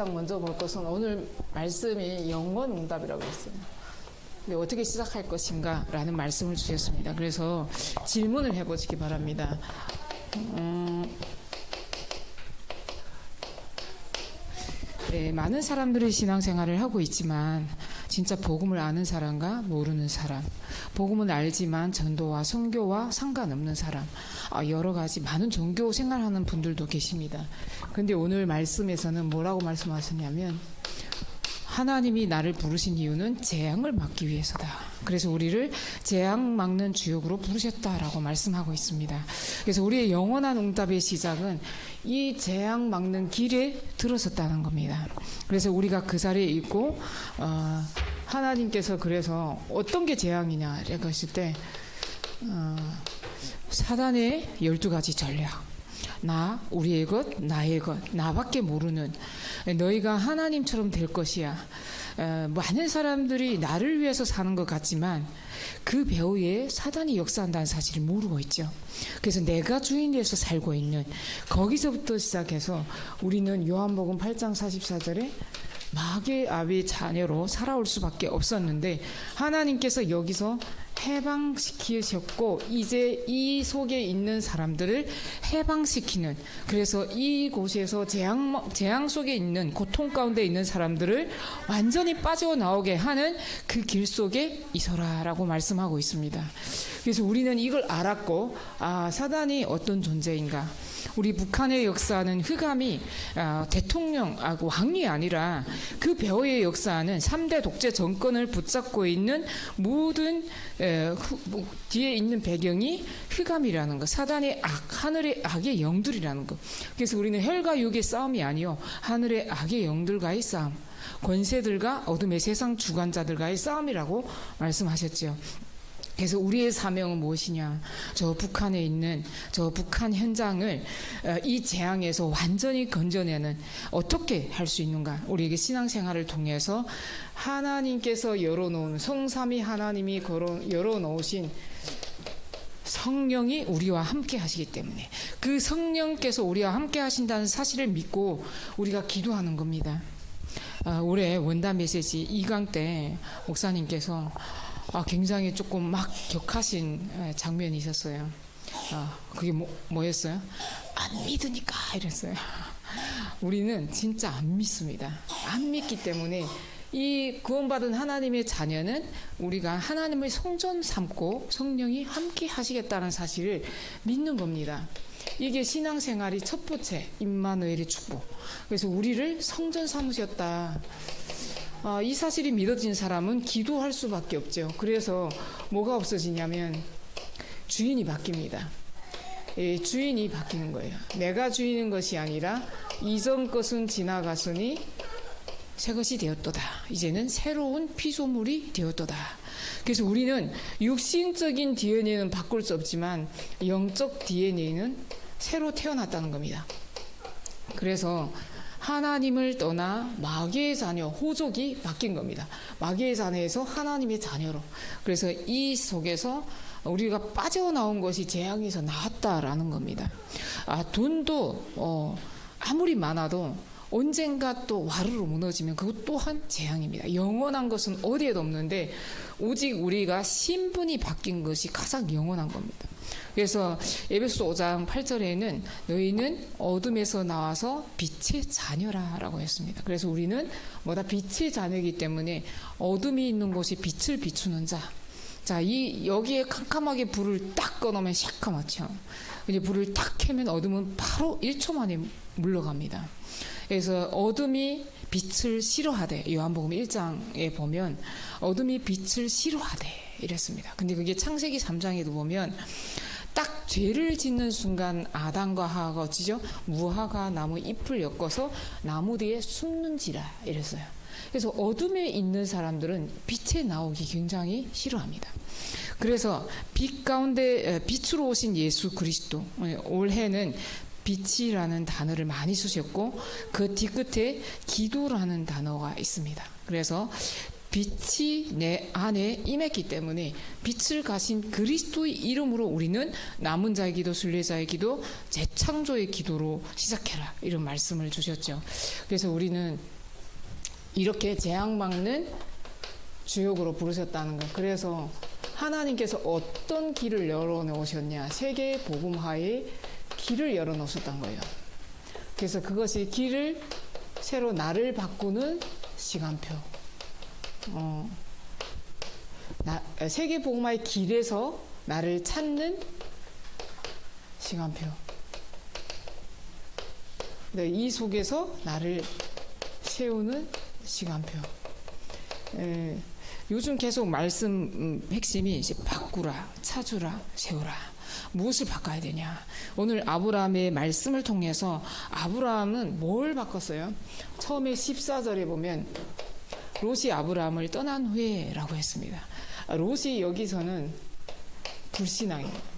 가장 먼저 볼 것은 오늘 말씀이 영원 응답이라고 했어요. 근데 어떻게 시작할 것인가 라는 말씀을 주셨습니다. 그래서 질문을 해보시기 바랍니다. 네, 많은 사람들이 신앙생활을 하고 있지만 진짜 복음을 아는 사람과 모르는 사람, 복음은 알지만 전도와 선교와 상관없는 사람, 여러 가지 많은 종교 생활하는 분들도 계십니다. 그런데 오늘 말씀에서는 뭐라고 말씀하셨냐면 하나님이 나를 부르신 이유는 재앙을 막기 위해서다. 그래서 우리를 재앙 막는 주역으로 부르셨다라고 말씀하고 있습니다. 그래서 우리의 영원한 응답의 시작은 이 재앙 막는 길에 들어섰다는 겁니다. 그래서 우리가 그 자리에 있고 하나님께서 그래서 어떤 게 재앙이냐 이렇게 했을 때 사단의 12가지 전략, 나, 우리의 것, 나의 것, 나밖에 모르는 너희가 하나님처럼 될 것이야. 많은 사람들이 나를 위해서 사는 것 같지만 그 배후에 사단이 역사한다는 사실을 모르고 있죠. 그래서 내가 주인에서 살고 있는 거기서부터 시작해서 우리는 요한복음 8장 44절에 마귀의 아비의 자녀로 살아올 수밖에 없었는데 하나님께서 여기서 해방시키셨고 이제 이 속에 있는 사람들을 해방시키는, 그래서 이곳에서 재앙 속에 있는 고통 가운데 있는 사람들을 완전히 빠져나오게 하는 그 길 속에 있어라라고 말씀하고 있습니다. 그래서 우리는 이걸 알았고 사단이 어떤 존재인가. 우리 북한의 역사는 흑암이 대통령하고 왕이 아니라 그 배후의 역사는 3대 독재 정권을 붙잡고 있는 모든 뒤에 있는 배경이 흑암이라는 것, 사단의 악, 하늘의 악의 영들이라는 것. 그래서 우리는 혈과 육의 싸움이 아니요 하늘의 악의 영들과의 싸움, 권세들과 어둠의 세상 주관자들과의 싸움이라고 말씀하셨죠. 그래서 우리의 사명은 무엇이냐? 저 북한에 있는 저 북한 현장을 이 재앙에서 완전히 건져내는, 어떻게 할 수 있는가? 우리에게 신앙생활을 통해서 하나님께서 열어놓은, 성삼위 하나님이 열어놓으신 성령이 우리와 함께 하시기 때문에 그 성령께서 우리와 함께 하신다는 사실을 믿고 우리가 기도하는 겁니다. 올해 원단 메시지 2강 때 목사님께서 굉장히 조금 막 격하신 장면이 있었어요. 그게 뭐였어요? 안 믿으니까 이랬어요. 우리는 진짜 안 믿습니다. 안 믿기 때문에 이 구원받은 하나님의 자녀는 우리가 하나님을 성전 삼고 성령이 함께 하시겠다는 사실을 믿는 겁니다. 이게 신앙생활이 첫 번째 임마누엘의 축복. 그래서 우리를 성전 삼으셨다. 이 사실이 믿어진 사람은 기도할 수밖에 없죠. 그래서 뭐가 없어지냐면 주인이 바뀝니다. 주인이 바뀌는 거예요. 내가 주인인 것이 아니라 이전 것은 지나갔으니 새 것이 되었도다. 이제는 새로운 피조물이 되었도다. 그래서 우리는 육신적인 DNA는 바꿀 수 없지만 영적 DNA는 새로 태어났다는 겁니다. 그래서 하나님을 떠나 마귀의 자녀, 호족이 바뀐 겁니다. 마귀의 자녀에서 하나님의 자녀로. 그래서 이 속에서 우리가 빠져나온 것이 재앙에서 나왔다라는 겁니다. 돈도 아무리 많아도 언젠가 또 와르르 무너지면 그것 또한 재앙입니다. 영원한 것은 어디에도 없는데 오직 우리가 신분이 바뀐 것이 가장 영원한 겁니다. 그래서 에베소 5장 8절에는 너희는 어둠에서 나와서 빛의 자녀라 라고 했습니다. 그래서 우리는 뭐다? 빛의 자녀이기 때문에 어둠이 있는 곳이 빛을 비추는 자. 자, 여기에 캄캄하게 불을 딱 꺼놓으면 새까맣죠. 이제 불을 딱 켜면 어둠은 바로 1초 만에 물러갑니다. 그래서 어둠이 빛을 싫어하되, 요한복음 1장에 보면 어둠이 빛을 싫어하되 이랬습니다. 근데 그게 창세기 3장에도 보면 딱 죄를 짓는 순간 아담과 하와가 어찌죠? 무화과 나무 잎을 엮어서 나무 뒤에 숨는지라 이랬어요. 그래서 어둠에 있는 사람들은 빛에 나오기 굉장히 싫어합니다. 그래서 빛 가운데 빛으로 오신 예수 그리스도, 올해는 빛이라는 단어를 많이 쓰셨고 그 뒤끝에 기도라는 단어가 있습니다. 그래서 빛이 내 안에 임했기 때문에 빛을 가신 그리스도의 이름으로 우리는 남은 자의 기도, 순례자의 기도, 재창조의 기도로 시작해라, 이런 말씀을 주셨죠. 그래서 우리는 이렇게 재앙 막는 주역으로 부르셨다는 것. 그래서 하나님께서 어떤 길을 열어놓으셨냐, 세계 복음화의 길을 열어놓으셨던 거예요. 그래서 그것이 길을 새로 나를 바꾸는 시간표. 세계 복음화의 길에서 나를 찾는 시간표. 이 속에서 나를 세우는 시간표. 요즘 계속 말씀 핵심이 이제 바꾸라, 찾으라, 세우라. 무엇을 바꿔야 되냐? 오늘 아브라함의 말씀을 통해서 아브라함은 뭘 바꿨어요? 처음에 14절에 보면 롯이 아브라함을 떠난 후에라고 했습니다. 롯이 여기서는 불신앙이에요.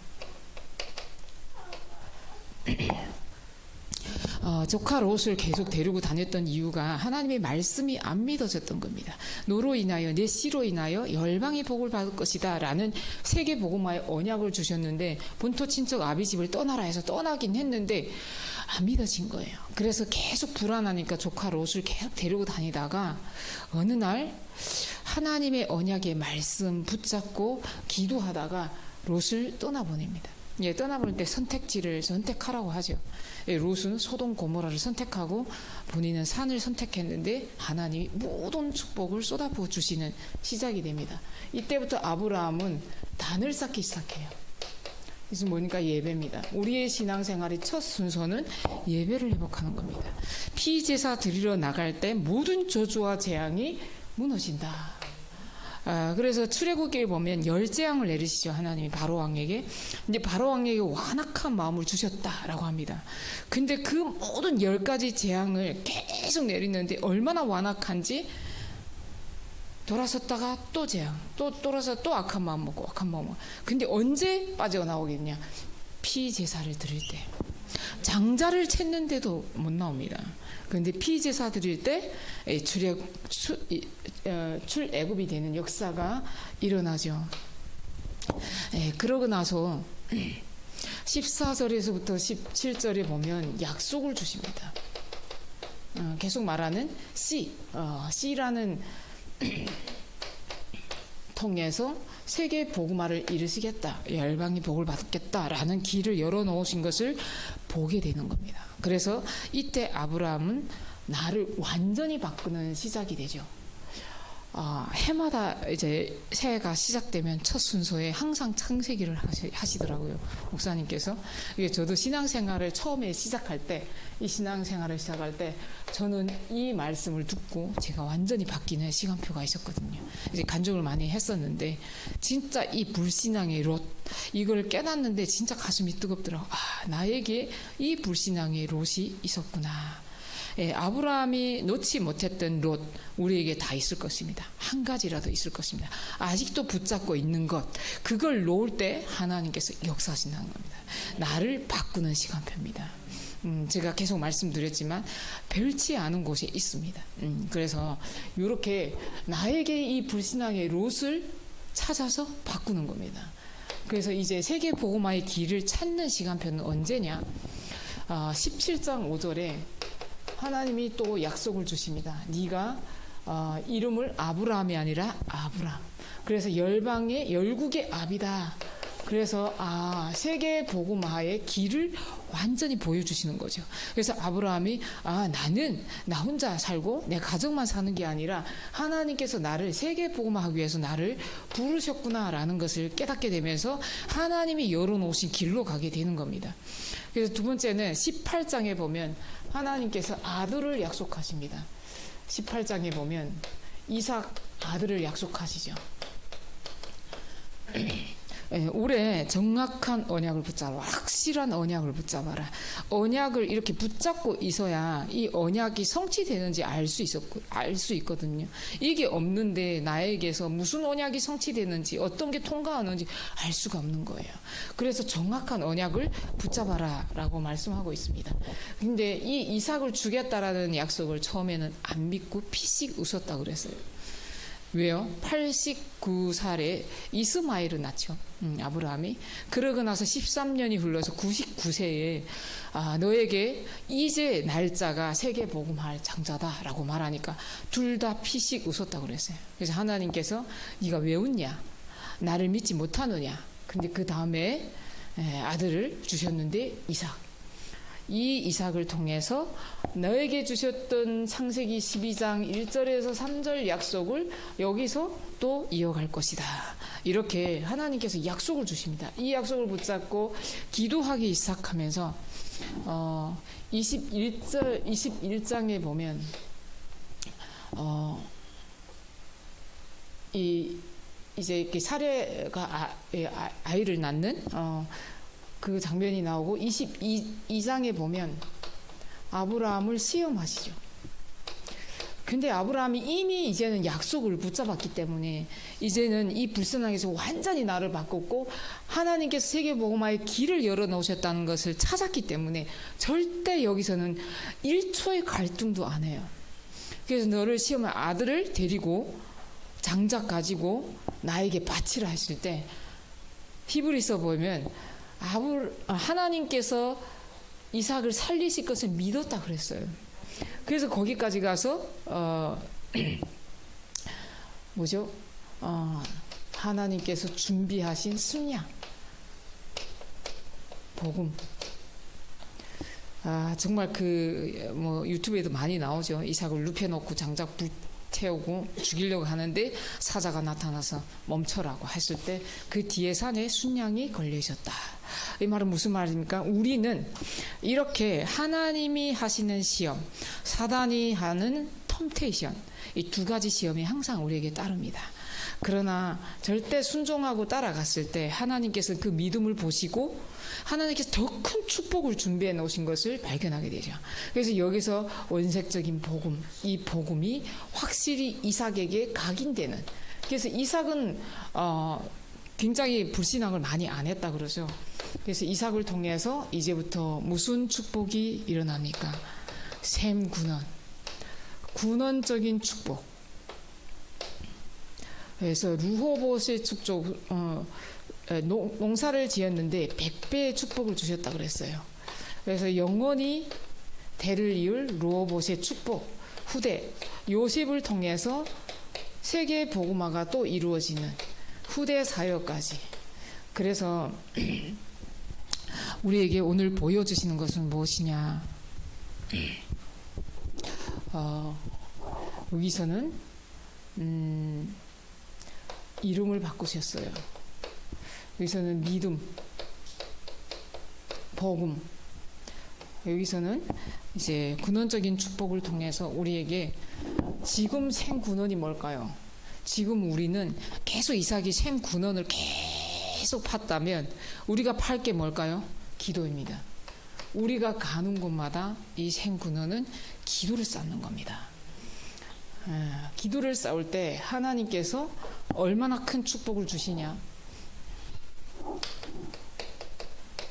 조카 롯을 계속 데리고 다녔던 이유가 하나님의 말씀이 안 믿어졌던 겁니다. 노로 인하여 내 씨로 인하여 열방이 복을 받을 것이다 라는 세계 복음화의 언약을 주셨는데 본토 친척 아비집을 떠나라 해서 떠나긴 했는데 안 믿어진 거예요. 그래서 계속 불안하니까 조카 롯을 계속 데리고 다니다가 어느 날 하나님의 언약의 말씀 붙잡고 기도하다가 롯을 떠나보냅니다. 떠나보낼 때 선택지를 선택하라고 하죠. 롯은 소돔 고모라를 선택하고 본인은 산을 선택했는데 하나님이 모든 축복을 쏟아부어 주시는 시작이 됩니다. 이때부터 아브라함은 단을 쌓기 시작해요. 그래서 뭐니까 예배입니다. 우리의 신앙생활의 첫 순서는 예배를 회복하는 겁니다. 피제사 드리러 나갈 때 모든 저주와 재앙이 무너진다. 그래서 출애굽기에 보면 10재앙을 내리시죠. 하나님이 바로 왕에게. 근데 바로 왕에게 완악한 마음을 주셨다라고 합니다. 근데 그 모든 10가지 재앙을 계속 내리는데 얼마나 완악한지 돌아섰다가 또 재앙, 또 돌아서 또 악한 마음 먹고 악한 마음 먹고. 근데 언제 빠져나오겠냐? 피제사를 드릴 때. 장자를 챘는데도 못 나옵니다. 그런데 피제사 드릴 때 출애굽이 되는 역사가 일어나죠. 그러고 나서 14절에서부터 17절에 보면 약속을 주십니다. 계속 말하는 씨라는 통해서 세계 복음화를 이루시겠다, 열방이 복을 받겠다라는 길을 열어놓으신 것을 보게 되는 겁니다. 그래서 이때 아브라함은 나를 완전히 바꾸는 시작이 되죠. 해마다 이제 새해가 시작되면 첫 순서에 항상 창세기를 하시더라고요, 목사님께서. 저도 신앙생활을 처음에 시작할 때, 이 신앙생활을 시작할 때 저는 이 말씀을 듣고 제가 완전히 바뀌는 시간표가 있었거든요. 이제 간증을 많이 했었는데 진짜 이 불신앙의 롯, 이걸 깨닫는데 진짜 가슴이 뜨겁더라고요. 나에게 이 불신앙의 롯이 있었구나. 아브라함이 놓지 못했던 롯, 우리에게 다 있을 것입니다. 한 가지라도 있을 것입니다. 아직도 붙잡고 있는 것, 그걸 놓을 때 하나님께서 역사하신다는 겁니다. 나를 바꾸는 시간표입니다. 제가 계속 말씀드렸지만 별치 않은 곳에 있습니다. 그래서 이렇게 나에게 이 불신앙의 롯을 찾아서 바꾸는 겁니다. 그래서 이제 세계 복음화의 길을 찾는 시간표는 언제냐? 17장 5절에 하나님이 또 약속을 주십니다. 네가 이름을 아브라함이 아니라 아브람. 그래서 열국의 아비다. 그래서 세계 복음화의 길을 완전히 보여주시는 거죠. 그래서 아브라함이 나는 나 혼자 살고 내 가정만 사는 게 아니라 하나님께서 나를 세계 복음화하기 위해서 나를 부르셨구나라는 것을 깨닫게 되면서 하나님이 열어놓으신 길로 가게 되는 겁니다. 그래서 두 번째는 18장에 보면 하나님께서 아들을 약속하십니다. 18장에 보면 이삭 아들을 약속하시죠. 올해 정확한 언약을 붙잡아, 확실한 언약을 붙잡아라. 언약을 이렇게 붙잡고 있어야 이 언약이 성취되는지 알 수 있거든요. 이게 없는데 나에게서 무슨 언약이 성취되는지, 어떤 게 통과하는지 알 수가 없는 거예요. 그래서 정확한 언약을 붙잡아라라고 말씀하고 있습니다. 근데 이 이삭을 주겠다라는 약속을 처음에는 안 믿고 피식 웃었다고 그랬어요. 왜요? 89살에 이스마엘을 낳죠. 아브라함이. 그러고 나서 13년이 흘러서 99세에 너에게 이제 날짜가 세계 복음할 장자다라고 말하니까 둘 다 피식 웃었다고 그랬어요. 그래서 하나님께서 네가 왜 웃냐? 나를 믿지 못하느냐? 근데 그 다음에 아들을 주셨는데 이삭. 이 이삭을 통해서 너에게 주셨던 창세기 12장 1절에서 3절 약속을 여기서 또 이어갈 것이다. 이렇게 하나님께서 약속을 주십니다. 이 약속을 붙잡고 기도하기 시작하면서 21장에 보면 이제 이렇게 사례가 아이를 낳는 그 장면이 나오고 22장에 보면 아브라함을 시험하시죠. 근데 아브라함이 이미 이제는 약속을 붙잡았기 때문에 이제는 이 불선항에서 완전히 나를 바꿨고 하나님께서 세계복음화의 길을 열어놓으셨다는 것을 찾았기 때문에 절대 여기서는 1초의 갈등도 안 해요. 그래서 너를 시험할 아들을 데리고 장작 가지고 나에게 바치라 했을 때 히브리서 보면 하나님께서 이삭을 살리실 것을 믿었다 그랬어요. 그래서 거기까지 가서 하나님께서 준비하신 순양 복음. 정말 유튜브에도 많이 나오죠. 이삭을 눕혀놓고 장작 불태우고 죽이려고 하는데 사자가 나타나서 멈춰라고 했을 때 그 뒤에 산에 순양이 걸려 있었다. 이 말은 무슨 말입니까? 우리는 이렇게 하나님이 하시는 시험, 사단이 하는 텀테이션, 이 두 가지 시험이 항상 우리에게 따릅니다. 그러나 절대 순종하고 따라갔을 때 하나님께서 그 믿음을 보시고 하나님께서 더 큰 축복을 준비해 놓으신 것을 발견하게 되죠. 그래서 여기서 원색적인 복음, 이 복음이 확실히 이삭에게 각인되는. 그래서 이삭은 굉장히 불신앙을 많이 안 했다 그러죠. 그래서 이삭을 통해서 이제부터 무슨 축복이 일어납니까? 샘 군원, 군원적인 축복. 그래서 루호봇의 축복, 농사를 지었는데 100배의 축복을 주셨다 그랬어요. 그래서 영원히 대를 이을 루호봇의 축복, 후대 요셉을 통해서 세계 복음화가 또 이루어지는 후대 사역까지. 그래서 우리에게 오늘 보여주시는 것은 무엇이냐? 여기서는 이름을 바꾸셨어요. 여기서는 믿음, 복음. 여기서는 이제 군원적인 축복을 통해서 우리에게 지금 생 군원이 뭘까요? 지금 우리는 계속 이삭이 샘 군원을 계속 팠다면 우리가 팔 게 뭘까요? 기도입니다. 우리가 가는 곳마다 이 샘 군원은 기도를 쌓는 겁니다. 기도를 쌓을 때 하나님께서 얼마나 큰 축복을 주시냐?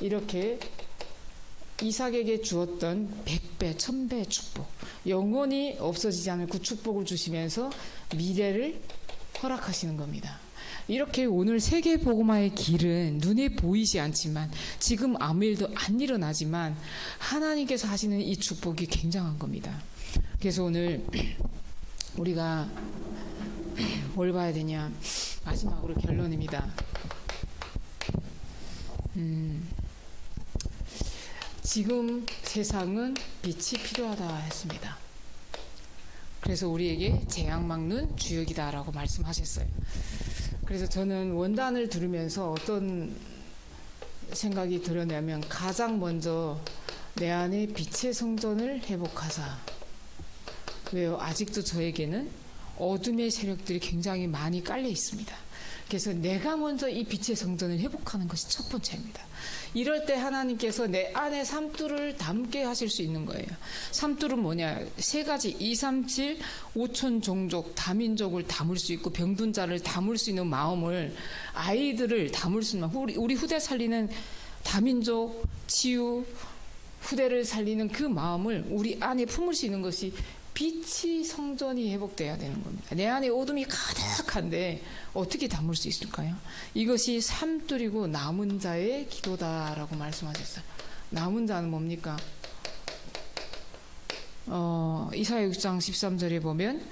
이렇게 이삭에게 주었던 100배, 1000배의 축복, 영원히 없어지지 않을 그 축복을 주시면서 미래를 허락하시는 겁니다. 이렇게 오늘 세계 복음화의 길은 눈에 보이지 않지만 지금 아무 일도 안 일어나지만 하나님께서 하시는 이 축복이 굉장한 겁니다. 그래서 오늘 우리가 뭘 봐야 되냐? 마지막으로 결론입니다. 지금 세상은 빛이 필요하다 했습니다. 그래서 우리에게 재앙 막는 주역이다라고 말씀하셨어요. 그래서 저는 원단을 들으면서 어떤 생각이 들었냐면 가장 먼저 내 안에 빛의 성전을 회복하자. 왜요? 아직도 저에게는 어둠의 세력들이 굉장히 많이 깔려 있습니다. 그래서 내가 먼저 이 빛의 성전을 회복하는 것이 첫 번째입니다. 이럴 때 하나님께서 내 안에 삼두를 담게 하실 수 있는 거예요. 삼두는 뭐냐? 세 가지 237 5천 종족 다민족을 담을 수 있고 병든 자를 담을 수 있는 마음을, 아이들을 담을 수 있는 마음, 우리 후대 살리는 다민족 치유 후대를 살리는 그 마음을 우리 안에 품을 수 있는 것이 빛이 성전이 회복돼야 되는 겁니다. 내 안에 어둠이 가득한데 어떻게 담을 수 있을까요? 이것이 삼뚜리고 남은 자의 기도다라고 말씀하셨어요. 남은 자는 뭡니까? 이사야 6장 13절에 보면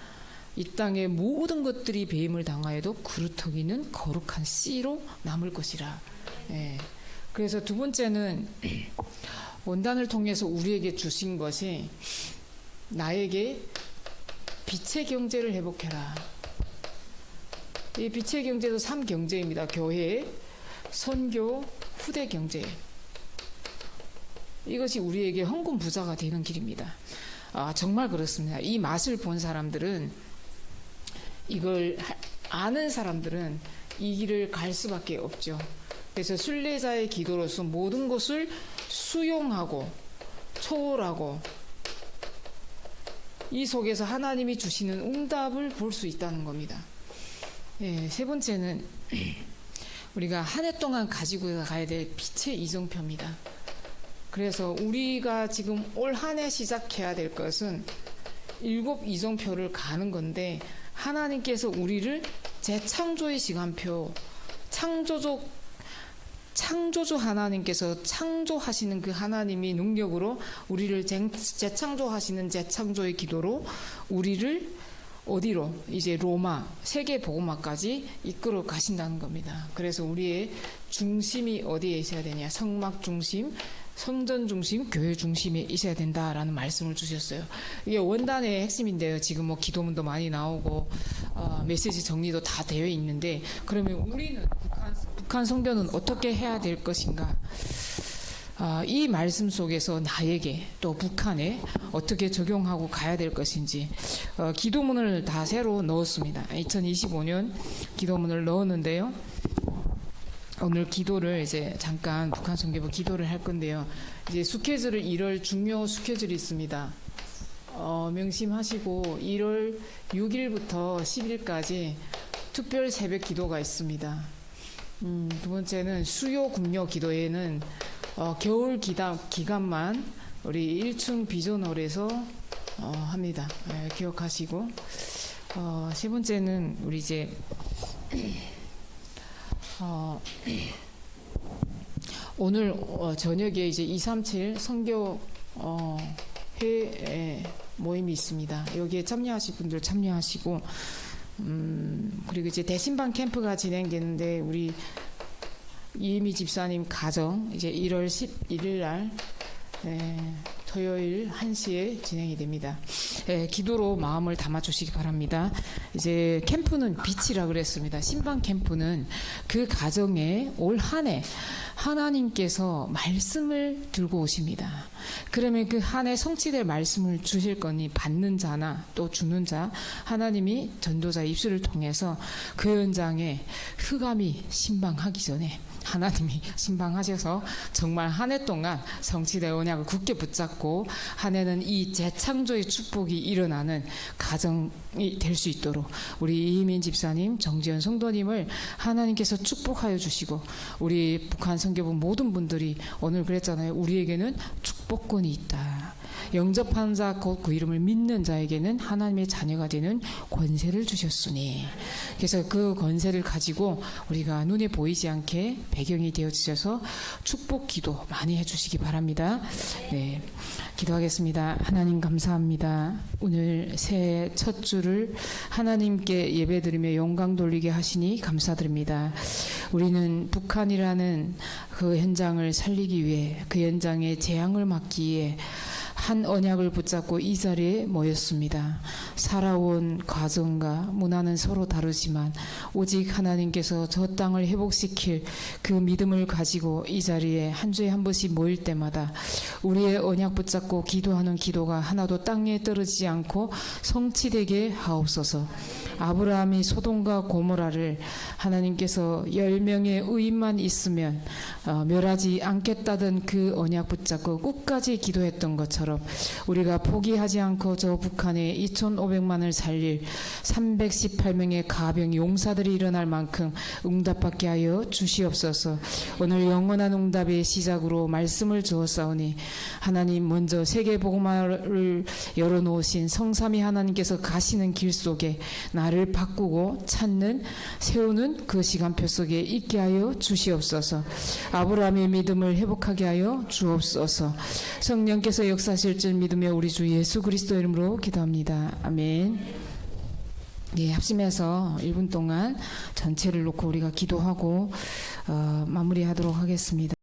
이 땅의 모든 것들이 배임을 당하여도 그루터기는 거룩한 씨로 남을 것이라. 예. 그래서 두 번째는 원단을 통해서 우리에게 주신 것이 나에게 빛의 경제를 회복해라. 이 빛의 경제도 3경제입니다. 교회, 선교, 후대 경제. 이것이 우리에게 헌금 부자가 되는 길입니다. 정말 그렇습니다. 이 맛을 본 사람들은, 이걸 아는 사람들은 이 길을 갈 수밖에 없죠. 그래서 순례자의 기도로서 모든 것을 수용하고 초월하고 이 속에서 하나님이 주시는 응답을 볼 수 있다는 겁니다. 예, 세 번째는 우리가 한 해 동안 가지고 가야 될 빛의 이정표입니다. 그래서 우리가 지금 올 한 해 시작해야 될 것은 7 이정표를 가는 건데, 하나님께서 우리를 재창조의 시간표, 창조주 하나님께서 창조하시는 그 하나님이 능력으로 우리를 재창조하시는 재창조의 기도로 우리를 어디로? 이제 로마, 세계복음화까지 이끌어 가신다는 겁니다. 그래서 우리의 중심이 어디에 있어야 되냐? 성막 중심, 성전 중심, 교회 중심에 있어야 된다라는 말씀을 주셨어요. 이게 원단의 핵심인데요. 지금 뭐 기도문도 많이 나오고 메시지 정리도 다 되어 있는데, 그러면 우리는 북한 선교는 어떻게 해야 될 것인가? 이 말씀 속에서 나에게 또 북한에 어떻게 적용하고 가야 될 것인지 기도문을 다 새로 넣었습니다. 2025년 기도문을 넣었는데요. 오늘 기도를 이제 잠깐 북한 선교부 기도를 할 건데요. 이제 스케줄을 1월 중요 스케줄이 있습니다. 명심하시고 1월 6일부터 10일까지 특별 새벽 기도가 있습니다. 두 번째는 수요 금요 기도회는 겨울 기간만 우리 1층 비전홀에서 합니다. 기억하시고, 세 번째는 우리 이제 오늘 저녁에 이제 237 선교 회 모임이 있습니다. 여기에 참여하실 분들 참여하시고, 그리고 이제 대신방 캠프가 진행되는데 우리 이혜미 집사님 가정 이제 1월 11일 날 토요일 1시에 진행이 됩니다. 기도로 마음을 담아주시기 바랍니다. 이제 캠프는 빛이라 그랬습니다. 신방 캠프는 그 가정에 올 한 해 하나님께서 말씀을 들고 오십니다. 그러면 그 한 해 성취될 말씀을 주실 거니 받는 자나 또 주는 자, 하나님이 전도자 입술을 통해서 그 현장에 흑암이 신방하기 전에 하나님이 신방하셔서 정말 한 해 동안 성취된 언약을 굳게 붙잡고 한 해는 이 재창조의 축복이 일어나는 가정이 될 수 있도록 우리 이희민 집사님, 정지현 성도님을 하나님께서 축복하여 주시고, 우리 북한 선교부 모든 분들이 오늘 그랬잖아요. 우리에게는 축복권이 있다. 영접한 자 곧 그 이름을 믿는 자에게는 하나님의 자녀가 되는 권세를 주셨으니, 그래서 그 권세를 가지고 우리가 눈에 보이지 않게 배경이 되어 주셔서 축복 기도 많이 해주시기 바랍니다. 네, 기도하겠습니다. 하나님 감사합니다. 오늘 새해 첫 주를 하나님께 예배드리며 영광 돌리게 하시니 감사드립니다. 우리는 북한이라는 그 현장을 살리기 위해, 그 현장에 재앙을 막기 위해 한 언약을 붙잡고 이 자리에 모였습니다. 살아온 과정과 문화는 서로 다르지만 오직 하나님께서 저 땅을 회복시킬 그 믿음을 가지고 이 자리에 한 주에 한 번씩 모일 때마다 우리의 언약 붙잡고 기도하는 기도가 하나도 땅에 떨어지지 않고 성취되게 하옵소서. 아브라함이 소돔과 고모라를 하나님께서 10명의 의인만 있으면 멸하지 않겠다던 그 언약 붙잡고 끝까지 기도했던 것처럼 우리가 포기하지 않고 저 북한에 2,500만을 살릴 318명의 가병 용사들이 일어날 만큼 응답받게 하여 주시옵소서. 오늘 영원한 응답의 시작으로 말씀을 주었사오니 하나님 먼저 세계복음화를 열어놓으신 성삼위 하나님께서 가시는 길 속에 나를 바꾸고 찾는 세우는 그 시간표 속에 있게 하여 주시옵소서. 아브라함의 믿음을 회복하게 하여 주옵소서. 성령께서 역사하실 줄 믿으며 우리 주 예수 그리스도 이름으로 기도합니다. 아멘. 예, 합심해서 1분 동안 전체를 놓고 우리가 기도하고 마무리하도록 하겠습니다.